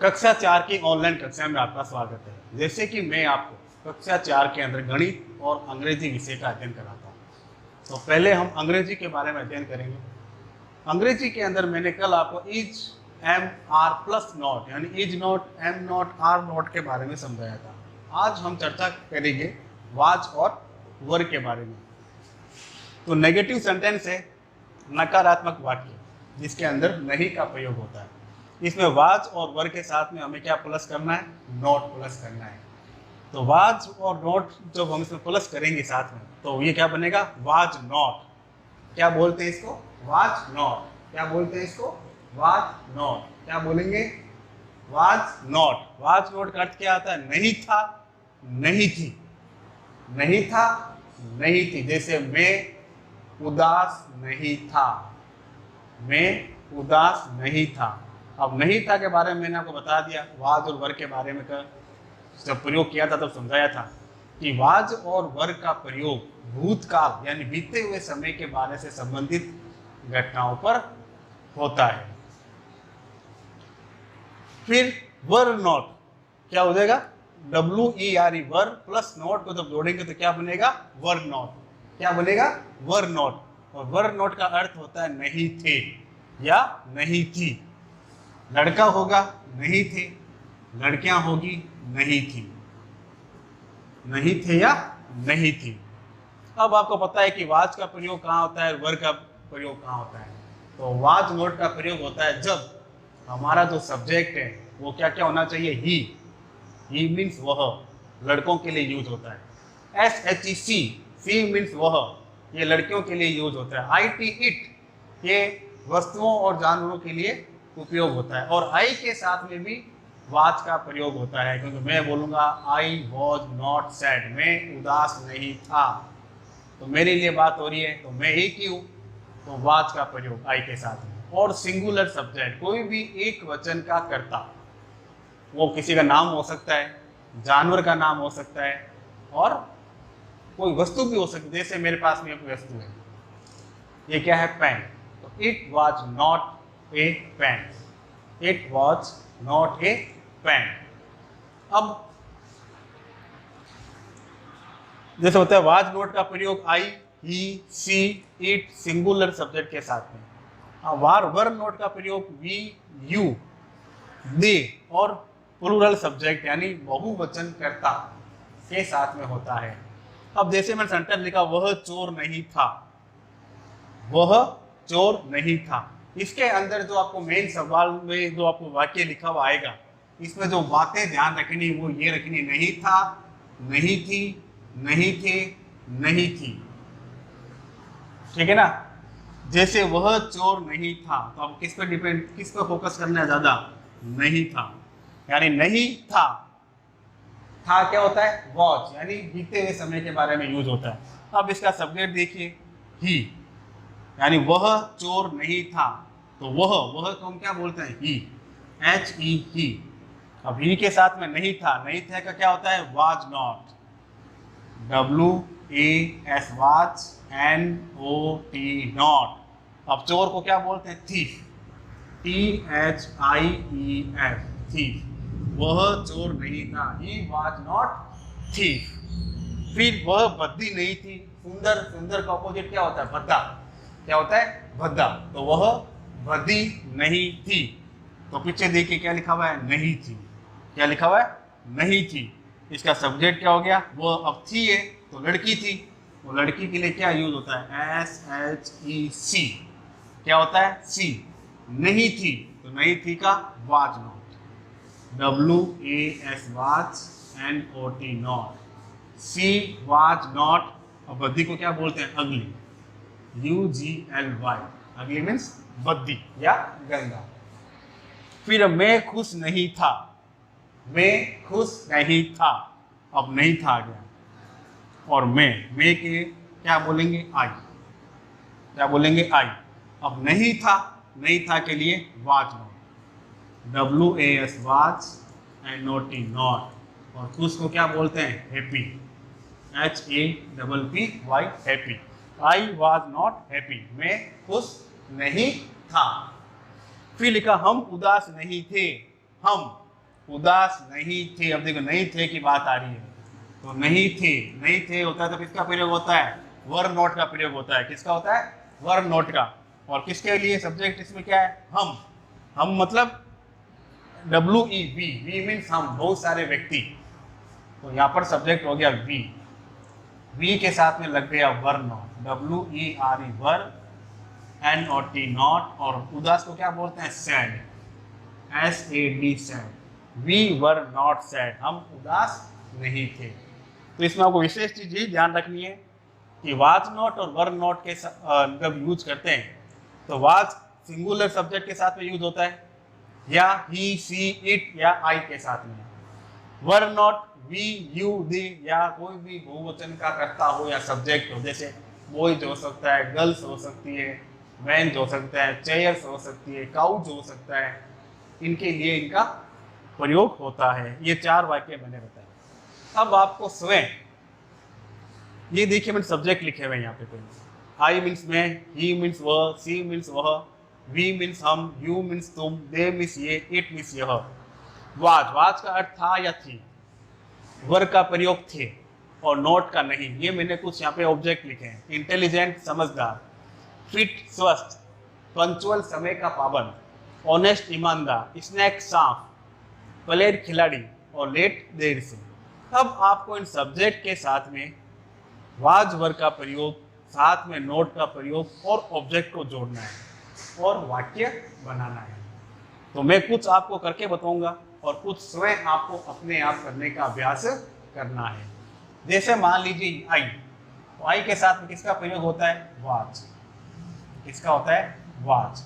कक्षा 4 की ऑनलाइन कक्षा में आपका स्वागत है। जैसे कि मैं आपको कक्षा 4 के अंदर गणित और अंग्रेजी विषय का अध्ययन कराता हूँ, तो पहले हम अंग्रेजी के बारे में अध्ययन करेंगे। अंग्रेजी के अंदर मैंने कल आपको is, M, R plus naught यानी is naught, M naught, R naught के बारे में समझाया था। आज हम चर्चा करेंगे वाज और वर के बारे में। तो नेगेटिव सेंटेंस है नकारात्मक वाक्य जिसके अंदर नहीं का प्रयोग होता है। इसमें वाज और वर के साथ में हमें क्या प्लस करना है? नॉट प्लस करना है। तो वाज और नॉट जब हम इसमें प्लस करेंगे साथ में तो ये क्या बनेगा? Was not. क्या बोलते हैं इसको? Was not. क्या बोलते हैं इसको? Was not. क्या बोलेंगे? Was not. वाज नॉट का अर्थ क्या आता है? नहीं था, नहीं थी। नहीं था, नहीं थी। जैसे मैं उदास नहीं था, मैं उदास नहीं था। अब नहीं था के बारे में मैंने आपको बता दिया। वाज और वर के बारे में जब प्रयोग किया था तब समझाया था कि वाज और वर का प्रयोग भूतकाल यानी बीते हुए समय के बारे से संबंधित घटनाओं पर होता है। फिर वर नॉट क्या हो जाएगा? WERE, वर प्लस नॉट को जब जोड़ेंगे तो क्या बनेगा? Were not. क्या बनेगा? Were not. और वर नॉट का अर्थ होता है नहीं थे या नहीं थी। लड़का होगा, नहीं थे। लड़कियां होगी, नहीं थी। नहीं थे या नहीं थी। अब आपको पता है कि वाज का प्रयोग कहाँ होता है, वर का प्रयोग कहाँ होता है। तो वाज नॉट का प्रयोग होता है जब हमारा जो सब्जेक्ट है वो क्या क्या होना चाहिए? ही मीन्स वह, लड़कों के लिए यूज होता है। SHEC, सी मीन्स वह, ये लड़कियों के लिए यूज होता है। IT, इट, ये वस्तुओं और जानवरों के लिए उपयोग होता है। और आई के साथ में भी वाज का प्रयोग होता है, क्योंकि मैं बोलूँगा आई वॉज नॉट सैड, मैं उदास नहीं था, तो मेरे लिए बात हो रही है तो मैं ही की हूँ, तो वाज का प्रयोग आई के साथ में। और सिंगुलर सब्जेक्ट, कोई भी एक वचन का कर्ता, वो किसी का नाम हो सकता है, जानवर का नाम हो सकता है, और कोई वस्तु भी हो सकती है। जैसे मेरे पास में एक वस्तु है, ये क्या है? पेन। तो it was not a pen. It was not a pen. अब जैसे होता है वाज नॉट का प्रयोग I, he, she, it singular subject के साथ में। वर नॉट का प्रयोग वी, यू, दे और प्लूरल सब्जेक्ट यानी बहुवचन कर्ता के साथ में होता है। अब जैसे मैंने सेंटेंस लिखा, वह चोर नहीं था, वह चोर नहीं था। इसके अंदर जो आपको मेन सवाल में जो आपको वाक्य लिखा हुआ आएगा, इसमें जो बातें ध्यान रखनी वो ये रखनी, नहीं था, नहीं थी, नहीं थे, नहीं थी। ठीक है ना? जैसे वह चोर नहीं था, तो अब किस पर फोकस करना है ज्यादा? नहीं था, यानी नहीं था। था क्या होता है? वॉच, यानी बीते हुए समय के बारे में यूज होता है। अब इसका सब्जेक्ट देखिए, ही, यानी वह चोर नहीं था, तो वह को हम क्या बोलते हैं? ही, HE, ही। अब ही के साथ में नहीं था, नहीं था का क्या होता है? Was not, WAS, was, NOT, not. अब चोर को क्या बोलते हैं? Thief, THIEF, thief. वह चोर नहीं था, ही वाज नॉट थीफ। फिर वह बद्दी नहीं थी। सुंदर, सुंदर का अपोजिट क्या होता है? भद्दा। क्या होता है? भद्दा। तो वह बद्दी नहीं थी। तो पीछे देखिए क्या लिखा हुआ है? नहीं थी। क्या लिखा हुआ है? नहीं थी। इसका सब्जेक्ट क्या हो गया? वो अब थी है तो लड़की थी, वो लड़की के लिए क्या यूज होता है? SHEC। क्या होता है? सी। नहीं थी, तो नहीं थी का was not, WAS, was, NOT, not. She was not. और बद्दी को क्या बोलते हैं? अगली, UGLY, अगली मीन्स बद्दी या गंदा। फिर मैं खुश नहीं था, मैं खुश नहीं था। अब नहीं था आ गया, और मैं के क्या बोलेंगे? आई। क्या बोलेंगे? आई। अब नहीं था, नहीं था के लिए was not, WAS, was, NOT, not. और खुश को क्या बोलते हैं? Happy, HAPPY, happy. I was not happy, मैं खुश नहीं था। फिर लिखा हम उदास नहीं थे, हम उदास नहीं थे। अब देखो नहीं थे की बात आ रही है, तो नहीं थे, नहीं थे होता है तो किसका प्रयोग होता है? वर नॉट का प्रयोग होता है। किसका होता है? वर नॉट का। और किसके लिए सब्जेक्ट इसमें क्या है? हम मतलब WE, वी मीन्स हम, बहुत सारे व्यक्ति। तो यहाँ पर सब्जेक्ट हो गया वी के साथ में लग गया were not, WERE were, NOT not, और उदास को क्या बोलते हैं? Sad, SAD sad. We were not sad, हम उदास नहीं थे। तो इसमें आपको विशेष चीज ये ध्यान रखनी है कि वाज नॉट और वर नॉट के जब यूज करते हैं तो वाज सिंगुलर सब्जेक्ट के साथ में यूज होता है, या ही, सी, इट, या आई के साथ में। वर नॉट वी, यू, दी, या कोई भी बहुवचन का कर्ता हो या सब्जेक्ट हो, जैसे बॉयज हो सकता है, गर्ल्स हो सकती है, मैन हो सकता है, चेयर्स हो सकती है, काउज हो सकता है, इनके लिए इनका प्रयोग होता है। ये 4 वाक्य मैंने बताया। अब आपको स्वयं, ये देखिए मैंने सब्जेक्ट लिखे हुए यहाँ पे कोई, आई मीन्स मैं, ही मीन्स वह, सी मीन्स वह, वी मीन्स हम, यू मीन्स तुम, दे मीन्स ये, इट मीन्स यह। वाज का अर्थ था या थी, वर का प्रयोग थे, और नॉट का नहीं। ये मैंने कुछ यहाँ पे ऑब्जेक्ट लिखे हैं। इंटेलिजेंट समझदार, फिट स्वस्थ, पंचुअल समय का पाबंद, ऑनेस्ट ईमानदार, स्नैक साफ, प्लेयर खिलाड़ी, और लेट देर से। अब आपको इन सब्जेक्ट के साथ में वाज वर का प्रयोग, साथ में नोट का प्रयोग और ऑब्जेक्ट को जोड़ना है और वाक्य बनाना है। तो मैं कुछ आपको करके बताऊंगा और कुछ स्वयं आपको अपने आप करने का अभ्यास करना है। जैसे मान लीजिए आई, तो आई के साथ में किसका प्रयोग होता है? वाज। किसका होता है? वाज।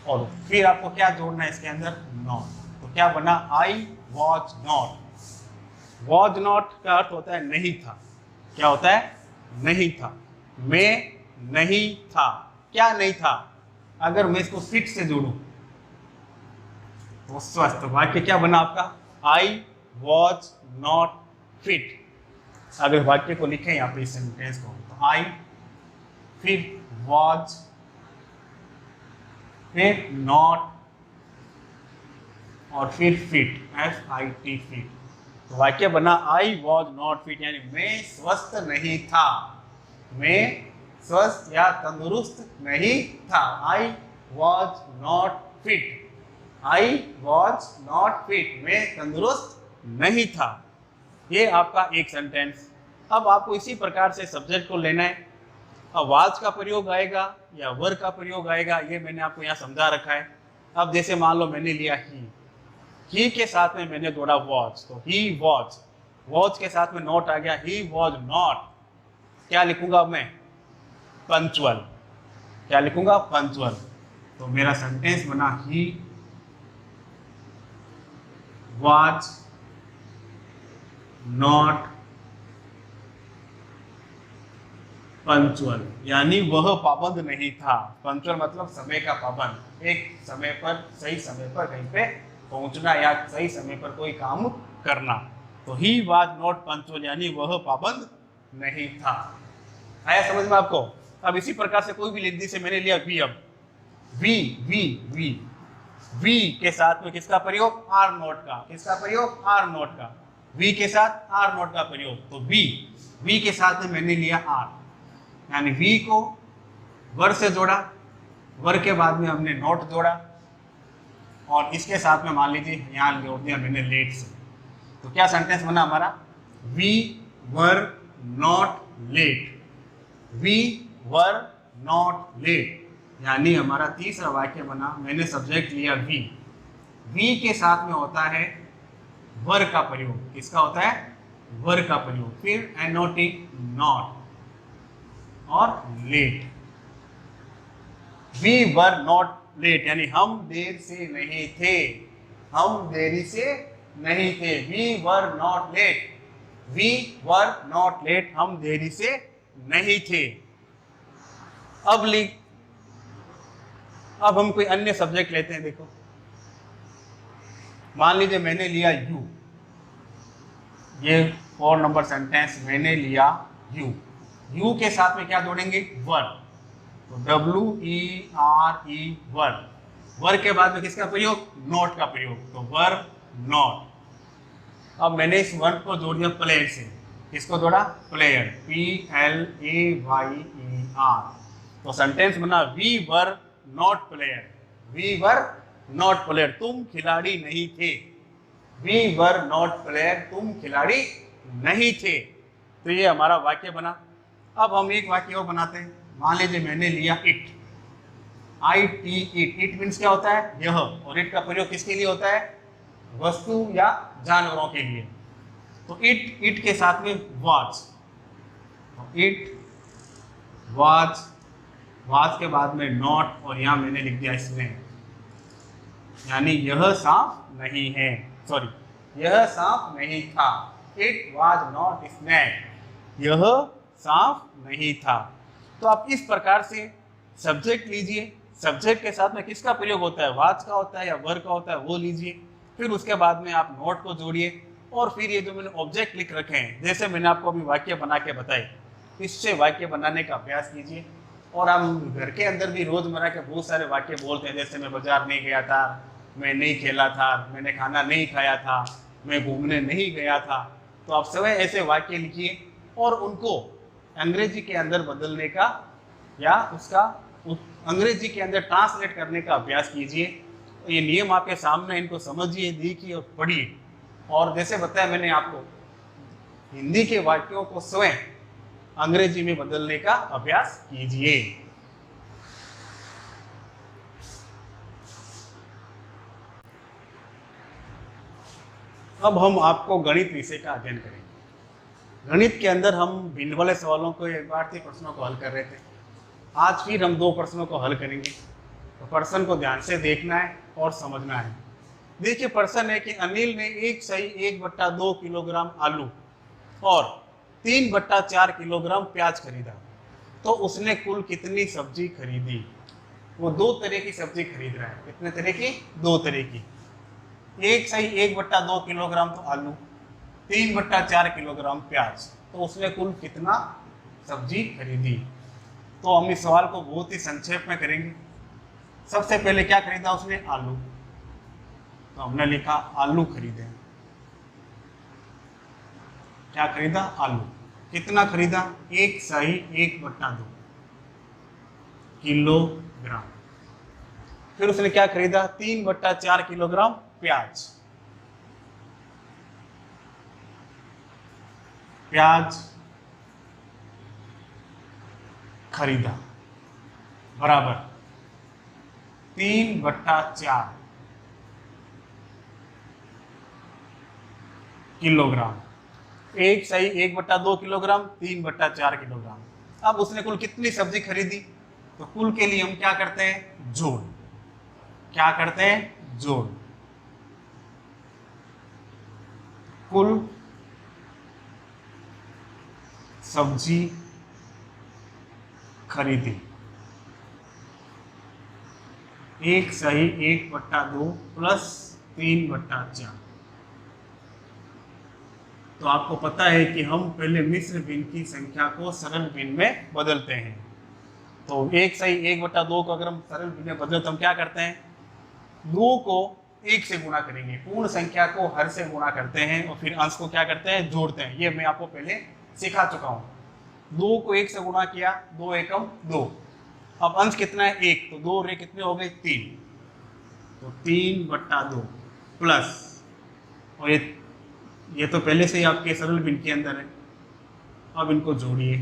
और फिर आपको क्या जोड़ना है इसके अंदर? नॉट। तो क्या बना? I was not. Was not का अर्थ होता है नहीं था। क्या होता है? नहीं था। मैं नहीं था। क्या नहीं था? अगर मैं इसको फिट से जोड़ूं तो स्वस्थ। वाक्य क्या बना आपका? I was not fit. अगर वाक्य को लिखें यहाँ पे इस सेंटेंस को, तो आई, फिर वॉज, फिर नॉट, और फिर फिट, FIT फिट। तो वाक्य बना आई वॉज नॉट फिट, यानी मैं स्वस्थ नहीं था, मैं स्वस्थ या तंदुरुस्त नहीं था। I was not fit, I was not fit, मैं तंदुरुस्त नहीं था। ये आपका एक सेंटेंस। अब आपको इसी प्रकार से सब्जेक्ट को लेना है। अब वाज का प्रयोग आएगा या वर का प्रयोग आएगा, ये मैंने आपको यहाँ समझा रखा है। अब जैसे मान लो मैंने लिया ही के साथ में मैंने जोड़ा वॉज, तो ही वॉज। वॉज के साथ में नॉट आ गया, ही वॉज नॉट। क्या लिखूंगा अब मैं? पंचुअल। क्या लिखूंगा? पंचुअल। तो मेरा सेंटेंस बना ही वॉज नॉट पंचुअल, यानी वह पाबंद नहीं था। पंचुअल मतलब समय का पाबंद, एक समय पर, सही समय पर कहीं पे पहुंचना या सही समय पर कोई काम करना। तो ही वाज नॉट पंचुअल, यानी वह पाबंद नहीं था। आया समझ में आपको? अब इसी प्रकार से कोई भी लिख दी, से मैंने लिया वी। अब वी के साथ में किसका प्रयोग? आर नॉट का। किसका प्रयोग? आर नॉट का। वी के साथ आर नॉट का प्रयोग। तो वी के साथ में मैंने लिया आर, यानी वी को वर से जोड़ा, वर के बाद में हमने नॉट जोड़ा, और इसके साथ में मान लीजिए यहाँ जोड़ दिया मैंने लेट से। तो क्या सेंटेंस बना हमारा? We were not late, we were not late, यानी हमारा तीसरा वाक्य बना। मैंने सब्जेक्ट लिया वी के साथ में होता है वर का प्रयोग। किसका होता है? वर का प्रयोग। फिर NOT नॉट, और late. We were not late, यानी हम देर से नहीं थे, हम देरी से नहीं थे। We were not late, we were not late, हम देरी से नहीं थे। अब हम कोई अन्य सब्जेक्ट लेते हैं। देखो मान लीजिए मैंने लिया यू, ये 4 नंबर सेंटेंस मैंने लिया यू के साथ में क्या जोड़ेंगे? वर। तो WERE वर। वर के बाद में किसका प्रयोग? नॉट का प्रयोग। तो वर नॉट। अब मैंने इस वर्ड को जोड़ दिया प्लेयर से, किसको जोड़ा? Player, PLAYER। तो सेंटेंस बना we were not player, we were not player, तुम खिलाड़ी नहीं थे। वी वर नॉट प्लेयर, तुम खिलाड़ी नहीं थे। तो ये हमारा वाक्य बना। अब हम एक वाक्य और बनाते हैं। मान लीजिए मैंने लिया it, IT, it. It means क्या होता है? यह। और इट का प्रयोग किसके लिए होता है? वस्तु या जानवरों के लिए। तो इट के साथ में वॉच, इट वॉच, वॉच के बाद में नॉट, और यहां मैंने लिख दिया स्नेक, यानी यह सांप नहीं है, सॉरी यह सांप नहीं था। इट वॉज नॉट स्नेक, यह सांप नहीं था। तो आप इस प्रकार से सब्जेक्ट लीजिए, सब्जेक्ट के साथ में किसका प्रयोग होता है? वाच का होता है या वर का होता है, वो लीजिए। फिर उसके बाद में आप नोट को जोड़िए, और फिर ये जो मैंने ऑब्जेक्ट लिख रखे हैं, जैसे मैंने आपको अभी वाक्य बना के बताए, इससे वाक्य बनाने का अभ्यास कीजिए। और हम घर के अंदर भी रोजमर्रा के बहुत सारे वाक्य बोलते हैं, जैसे मैं बाजार नहीं गया था, मैं नहीं खेला था, मैंने खाना नहीं खाया था, मैं घूमने नहीं गया था। तो आप सभी ऐसे वाक्य लिखिए और उनको अंग्रेजी के अंदर बदलने का या उसका अंग्रेजी के अंदर ट्रांसलेट करने का अभ्यास कीजिए। तो ये नियम आपके सामने, इनको समझिए, देखिए और पढ़िए। और जैसे बताया मैंने आपको, हिंदी के वाक्यों को स्वयं अंग्रेजी में बदलने का अभ्यास कीजिए। अब हम आपको गणित विषय का अध्ययन करेंगे। गणित के अंदर हम भिन्न वाले सवालों को, एक बार से प्रश्नों को हल कर रहे थे। आज फिर हम 2 प्रश्नों को हल करेंगे। तो प्रश्न को ध्यान से देखना है और समझना है। देखिए प्रश्न है कि अनिल ने 1/2 किलोग्राम आलू और 3/4 किलोग्राम प्याज खरीदा, तो उसने कुल कितनी सब्जी खरीदी? वो 2 तरह की सब्जी खरीद रहा है। कितने तरह की? 2 तरह की। 1/2 किलोग्राम तो आलू, 3/4 किलोग्राम प्याज, तो उसने कुल कितना सब्जी खरीदी? तो हम इस सवाल को बहुत ही संक्षेप में करेंगे। सबसे पहले क्या खरीदा उसने? आलू। तो हमने लिखा आलू खरीदे। क्या खरीदा? आलू। कितना खरीदा? 1/2 किलोग्राम। फिर उसने क्या खरीदा? 3/4 किलोग्राम प्याज। प्याज खरीदा बराबर 3/4 किलोग्राम। 1/2 kilogram, 3/4 kilogram. अब उसने कुल कितनी सब्जी खरीदी? तो कुल के लिए हम क्या करते हैं? जोड़। क्या करते हैं? जोड़। कुल सब्जी खरीदी 1/2 प्लस 3/4। तो आपको पता है कि हम पहले मिश्र भिन्न की संख्या को सरल भिन्न में बदलते हैं। तो 1/2 को अगर हम सरल भिन्न में बदले तो हम क्या करते हैं? 2 को 1 से गुणा करेंगे, पूर्ण संख्या को हर से गुणा करते हैं और फिर अंश को क्या करते हैं? जोड़ते हैं। ये मैं आपको पहले सिखा चुका हूँ। 2 को 1 से गुणा किया, 2 एकम 2। अब अंश कितना है? 1। तो 2 रे कितने हो गए? 3। तो 3/2 प्लस, और ये तो पहले से ही आपके सरल भिन्न के अंदर है। अब इनको जोड़िए।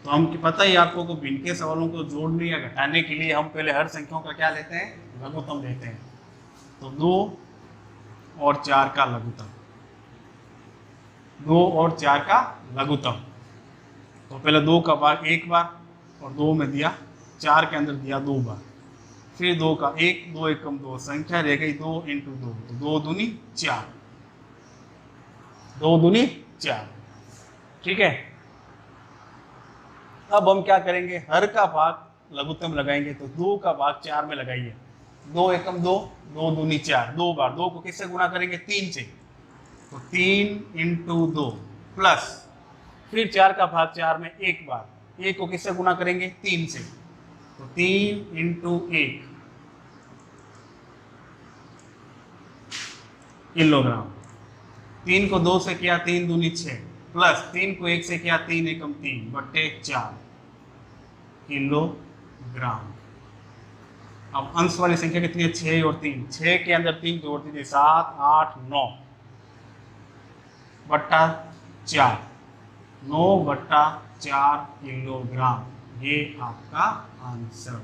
तो हम पता ही आपको को भिन्न के सवालों को जोड़ने या घटाने के लिए हम पहले हर संख्याओं का क्या लेते हैं? लघुत्तम लेते हैं। तो 2 और 4 का लघुत्तम, 2 और 4 का लघुत्तम। तो पहले 2 का भाग 1 बार और 2 में दिया, 4 के अंदर दिया 2 बार, फिर 2 का 1, 2 एकम 2, संख्या रह गई 2 × 2, तो 2 दूनी 4, 2 दूनी 4। ठीक है। अब हम क्या करेंगे? हर का भाग लघुत्तम लगाएंगे। तो 2 का भाग 4 में लगाइए, 2 एकम 2, 2 दूनी 4, 2 बार। 2 को किससे गुणा करेंगे? 3 से। तो 3 × 2 प्लस, फिर 4 का भाग 4 में 1 बार, 1 को किससे गुणा करेंगे? 3 से। तो 3 × 1 किलोग्राम। 3 को 2 से किया 3 दूनी 6 प्लस 3 को 1 से किया 3 एकम 3 बट्टे 4 किलोग्राम। अब अंश वाली संख्या कितनी है? 6 और 3, 6 के अंदर 3 जोड़ दीजिए 7 8 9 बट्टा 4, 9 बट्टा 4 किलोग्राम। ये आपका आंसर।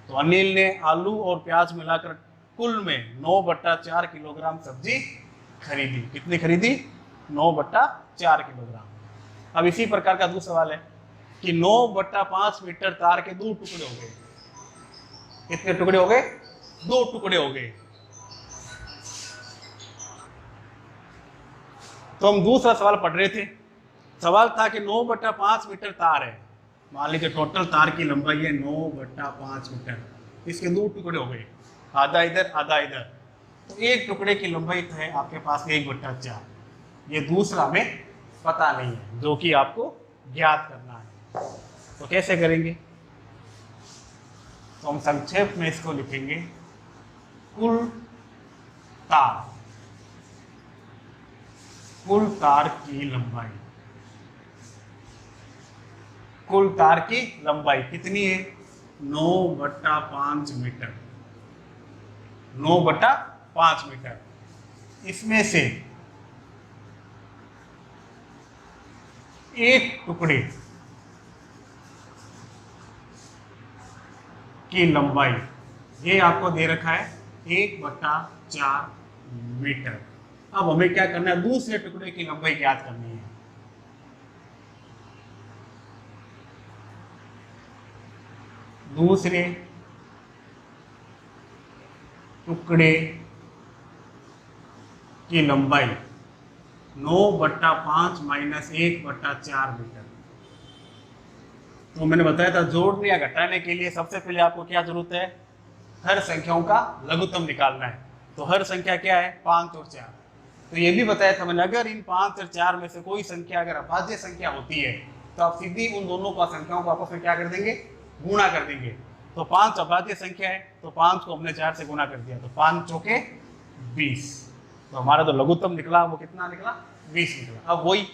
तो अनिल ने आलू और प्याज मिलाकर कुल में 9 बट्टा 4 किलोग्राम सब्जी खरीदी। कितनी खरीदी? 9 बट्टा 4 किलोग्राम। अब इसी प्रकार का दूसरा सवाल है कि 9 बट्टा 5 मीटर तार के 2 टुकड़े हो गए। कितने टुकड़े हो गए? 2 टुकड़े हो गए। तो हम दूसरा सवाल पढ़ रहे थे। सवाल था कि 9 बट्टा 5 मीटर तार है। मान लीजिए टोटल तार की लंबाई है 9 बट्टा 5 मीटर। इसके 2 टुकड़े हो गए, आधा इधर आधा इधर। तो एक टुकड़े की लंबाई तो है आपके पास 1 बट्टा 4। ये दूसरा में पता नहीं है, जो कि आपको ज्ञात करना है। तो कैसे करेंगे? तो हम संक्षेप में इसको लिखेंगे कुल तार की लंबाई। कुल तार की लंबाई कितनी है? 9 बट्टा 5 मीटर। 9 बट्टा 5 मीटर। इसमें से एक टुकड़े की लंबाई, ये आपको दे रखा है 1 बट्टा 4 मीटर। अब हमें क्या करना है? दूसरे टुकड़े की लंबाई ज्ञात करनी है। दूसरे टुकड़े की लंबाई 9 बट्टा 5 माइनस 1 बट्टा 4 मीटर। तो मैंने बताया था जोड़ने या घटाने के लिए सबसे पहले आपको क्या जरूरत है? हर संख्याओं का लघुत्तम निकालना है। तो हर संख्या क्या है? 5 और 4। तो ये भी बताया था मैंने, अगर इन 5 और 4 में से कोई संख्या अगर अभाज्य संख्या होती है तो आप सीधी उन दोनों का संख्याओं को आपस में क्या कर देंगे? गुणा कर देंगे। तो 5 अभाज्य संख्या है, तो 5 को हमने 4 से गुणा कर दिया, तो 5 चौके 20। तो हमारा जो लघुत्तम निकला वो कितना निकला? 20 निकला। अब वही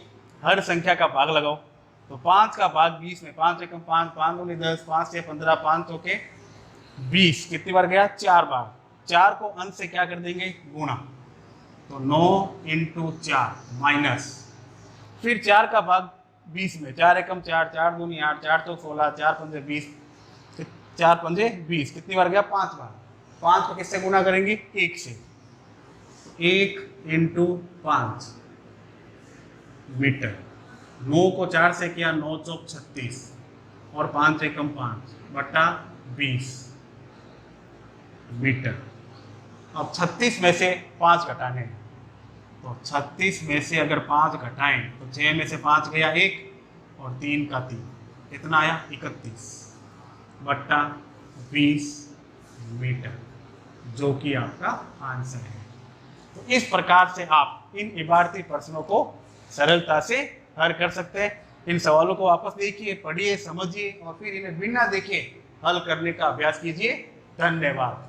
हर संख्या का भाग लगाओ। तो 5 का भाग 20 में 5 एकम 5, 5 दूनी 10, 5 से 15, 5 चौके 20। कितनी बार गया? 4 बार। 4 को अंश से क्या कर देंगे? गुणा। तो 9 इंटू 4 माइनस, फिर 4 का भाग 20 में 4 एकम 4, 4 दूनी 8, 4 चौक 16, 4 पंजे 20, 4 पंजे 20। कितनी बार गया? 5 बार। 5 को किससे गुणा करेंगे? 1 से। 1 इंटू 5 मीटर। 9 को 4 से किया 9 चौक 36 और 5 एकम 5 बट्टा 20 मीटर। अब 36 में से 5 घटाने हैं। तो 36 में से अगर 5 घटाएं तो 6 में से 5 गया 1 और 3 का 3, कितना आया? 31 बट्टा 20 मीटर, जो कि आपका आंसर है। तो इस प्रकार से आप इन इबारती प्रश्नों को सरलता से हल कर सकते हैं। इन सवालों को वापस देखिए, पढ़िए, समझिए और फिर इन्हें बिना देखे हल करने का अभ्यास कीजिए। धन्यवाद।